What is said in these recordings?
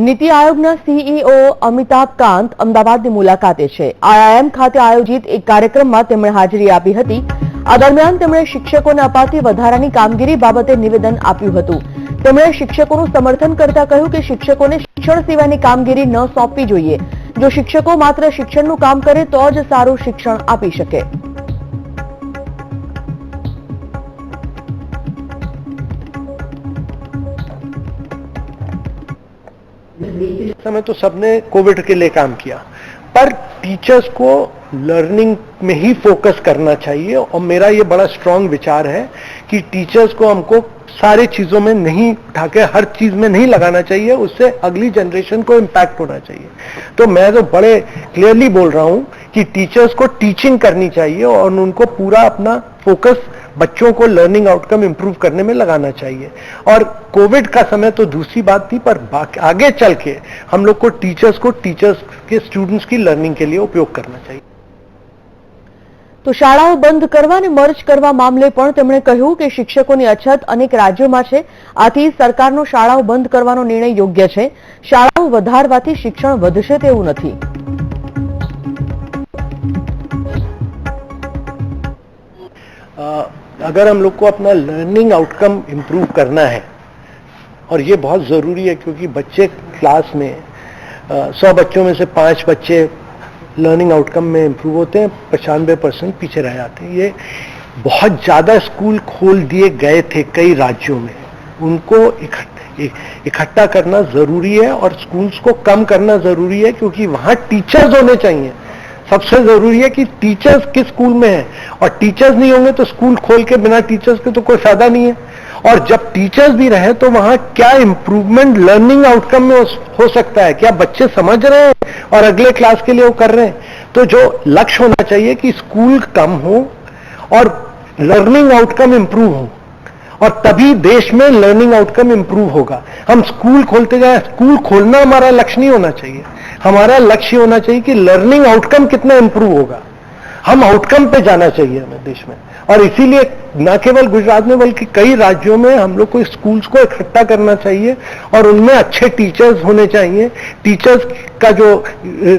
નીતિ આયોગના સીઈઓ અમિતાભ કાંત અમદાવાદની મુલાકાતે છે। આઈઆઈએમ ખાતે આયોજિત એક કાર્યક્રમમાં તેમણે હાજરી આપી હતી। આ દરમિયાન તેમણે શિક્ષકોને અપાતી વધારાની કામગીરી બાબતે નિવેદન આપ્યું હતું। તેમણે શિક્ષકોનું સમર્થન કરતા કહ્યું કે શિક્ષકોને શિક્ષણ સિવાયની કામગીરી ન સોંપવી જોઈએ। જો શિક્ષકો માત્ર શિક્ષણનું કામ કરે તો જ સારું શિક્ષણ આપી શકે। समय तो सबने कोविड के लिए काम किया, पर टीचर्स को लर्निंग में ही फोकस करना चाहिए। और मेरा ये बड़ा स्ट्रांग विचार है कि टीचर्स को हमको सारी चीजों में नहीं उठा के हर चीज में नहीं लगाना चाहिए, उससे अगली जनरेशन को इम्पैक्ट होना चाहिए। तो मैं तो बड़े क्लियरली बोल रहा हूं कि टीचर्स को टीचिंग करनी चाहिए और उनको पूरा अपना फोकस बच्चों को लर्निंग आउटकम इंप्रूव करने में लगाना चाहिए। और कोविड का समय तो दूसरी बात थी, पर आगे चल के हम लोग को टीचर्स के स्टूडेंट्स की लर्निंग के लिए उपयोग करना चाहिए। तो शाळाओ बंध करवा ने मर्ज करवा मामले पण તેમણે કહ્યું કે શિક્ષકોની અછત અનેક રાજ્યોમાં છે, આથી સરકારનો શાળાઓ બંધ કરવાનો નિર્ણય યોગ્ય છે। શાળાઓ વધારવાથી શિક્ષણ વધશે તેવું નથી। अगर हम लोग को अपना लर्निंग आउटकम इंप्रूव करना है, और ये बहुत जरूरी है क्योंकि बच्चे क्लास में 100 बच्चों में से 5 बच्चे लर्निंग आउटकम में इंप्रूव होते हैं, 95% पीछे रह जाते हैं। ये बहुत ज्यादा स्कूल खोल दिए गए थे कई राज्यों में, उनको इकट्ठा करना जरूरी है और स्कूल्स को कम करना जरूरी है, क्योंकि वहां टीचर्स होने चाहिए। सबसे जरूरी है कि टीचर्स किस स्कूल में है, और टीचर्स नहीं होंगे तो स्कूल खोल के बिना टीचर्स के तो कोई फायदा नहीं है। और जब टीचर्स भी रहे तो वहां क्या इंप्रूवमेंट लर्निंग आउटकम में हो सकता है, क्या बच्चे समझ रहे हैं और अगले क्लास के लिए वो कर रहे हैं। तो जो लक्ष्य होना चाहिए कि स्कूल कम हो और लर्निंग आउटकम इंप्रूव हो, और तभी देश में लर्निंग आउटकम इंप्रूव होगा। हम स्कूल खोलते जाए, स्कूल खोलना हमारा लक्ष्य नहीं होना चाहिए। हमारा लक्ष्य होना चाहिए कि लर्निंग आउटकम कितना इंप्रूव होगा, हम आउटकम पे जाना चाहिए हमें देश में। और इसीलिए न केवल गुजरात में बल्कि कई राज्यों में हम लोग को स्कूल्स को इकट्ठा करना चाहिए और उनमें अच्छे टीचर्स होने चाहिए। टीचर्स का जो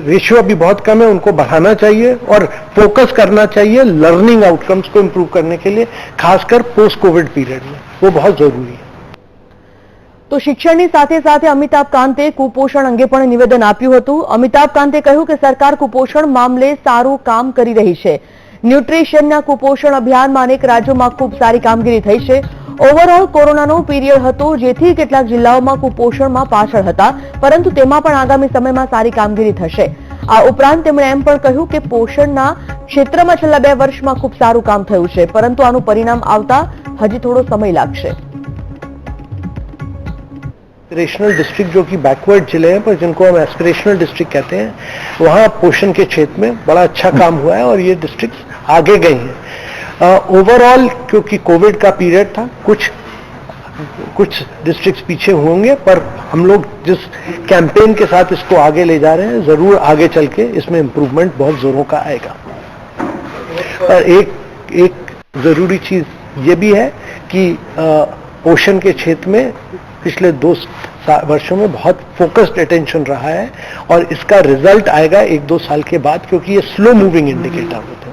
रेशियो अभी बहुत कम है उनको बढ़ाना चाहिए और फोकस करना चाहिए लर्निंग आउटकम्स को इंप्रूव करने के लिए, खासकर पोस्ट कोविड पीरियड में वो बहुत जरूरी है। तो शिक्षणની સાથે સાથે અમિતાભ કાંતે કુપોષણ અંગે પણ નિવેદન આપ્યું હતું। અમિતાભ કાંતે કહ્યું કે સરકાર કુપોષણ મામલે સારું કામ કરી રહી છે। ન્યુટ્રિશનના કુપોષણ અભિયાનમાં અનેક રાજ્યોમાં ખૂબ સારી કામગીરી થઈ છે। ઓવરઓલ કોરોનાનો પીરિયડ હતો, જેથી કેટલાક જિલ્લાઓમાં કુપોષણમાં પાછળ હતા, પરંતુ તેમાં પણ આગામી સમયમાં સારી કામગીરી થશે। આ ઉપરાંત તેમણે એમ પણ કહ્યું કે પોષણના ક્ષેત્રમાં છેલ્લા 2 વર્ષમાં ખૂબ સારું કામ થયું છે, પરંતુ આનું પરિણામ આવતા હજી થોડો સમય લાગશે। एस्पिरेशनल डिस्ट्रिक्ट जो कि बैकवर्ड जिले हैं पर जिनको हम एस्पिरेशनल डिस्ट्रिक्ट कहते हैं, वहां पोषण के क्षेत्र में बड़ा अच्छा काम हुआ है और ये डिस्ट्रिक्ट आगे गई हैं। ओवरऑल क्योंकि कोविड का पीरियड था, कुछ डिस्ट्रिक्ट्स पीछे होंगे, पर हम लोग जिस कैंपेन के साथ इसको आगे ले जा रहे हैं, जरूर आगे चल के इसमें इंप्रूवमेंट बहुत जोरों का आएगा। और एक जरूरी चीज ये भी है कि पोषण के क्षेत्र में पिछले 2 वर्षों में बहुत फोकस्ड अटेंशन रहा है और इसका रिजल्ट आएगा 1-2 साल के बाद, क्योंकि ये स्लो मूविंग इंडिकेटर होते हैं।